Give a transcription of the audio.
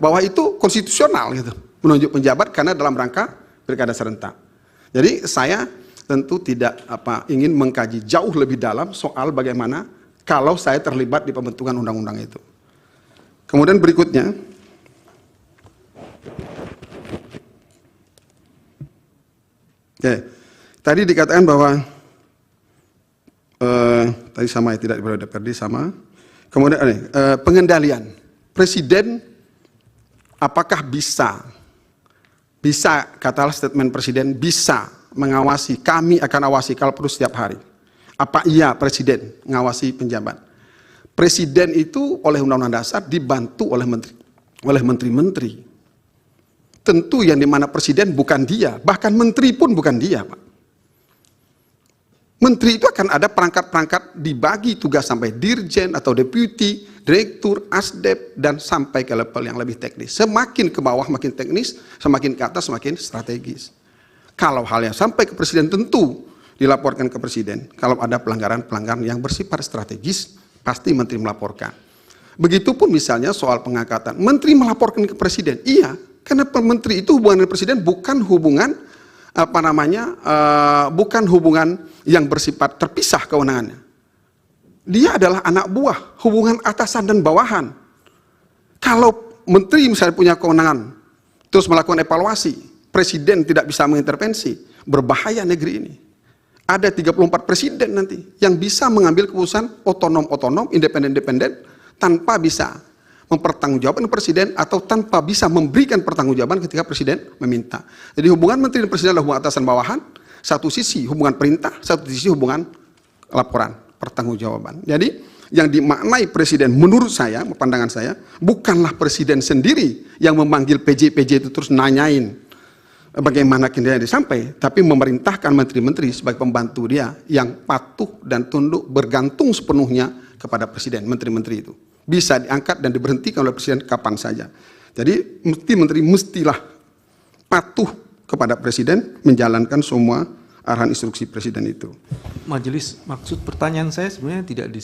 bahwa itu konstitusional gitu, menunjuk penjabat karena dalam rangka pilkada serentak. Jadi saya tentu tidak ingin mengkaji jauh lebih dalam soal bagaimana kalau saya terlibat di pembentukan undang-undang itu. Kemudian berikutnya, tadi dikatakan bahwa tadi sama ya, tidak diperoleh DPRD sama. Kemudian pengendalian presiden, apakah bisa katakanlah statement presiden bisa mengawasi, kami akan awasi kalau perlu setiap hari. Apa iya presiden mengawasi penjabat? Presiden itu oleh Undang-Undang Dasar dibantu oleh menteri-menteri. Tentu yang dimana presiden bukan dia, bahkan menteri pun bukan dia, Pak. Menteri itu akan ada perangkat-perangkat dibagi tugas sampai dirjen atau deputi, direktur, asdep, dan sampai ke level yang lebih teknis. Semakin ke bawah makin teknis, semakin ke atas semakin strategis. Kalau hal yang sampai ke presiden tentu dilaporkan ke presiden. Kalau ada pelanggaran-pelanggaran yang bersifat strategis, pasti menteri melaporkan. Begitupun misalnya soal pengangkatan. Menteri melaporkan ke presiden. Iya, karena menteri itu hubungan dengan presiden bukan hubungan bukan hubungan yang bersifat terpisah kewenangannya. Dia adalah anak buah, hubungan atasan dan bawahan. Kalau menteri misalnya punya kewenangan, terus melakukan evaluasi, presiden tidak bisa mengintervensi, berbahaya negeri ini. Ada 34 presiden nanti yang bisa mengambil keputusan otonom-otonom, independen-independen, tanpa bisa mempertanggungjawabkan presiden atau tanpa bisa memberikan pertanggungjawaban ketika presiden meminta. Jadi hubungan menteri dan presiden adalah hubungan atasan bawahan, satu sisi hubungan perintah, satu sisi hubungan laporan, pertanggungjawaban. Jadi yang dimaknai presiden menurut saya, pandangan saya, bukanlah presiden sendiri yang memanggil PJ itu terus nanyain bagaimana kinerja sampai, tapi memerintahkan menteri-menteri sebagai pembantu dia yang patuh dan tunduk bergantung sepenuhnya kepada presiden, menteri-menteri itu. Bisa diangkat dan diberhentikan oleh presiden kapan saja. Jadi menteri mestilah patuh kepada presiden, menjalankan semua arahan instruksi presiden itu. Majelis, maksud pertanyaan saya sebenarnya tidak di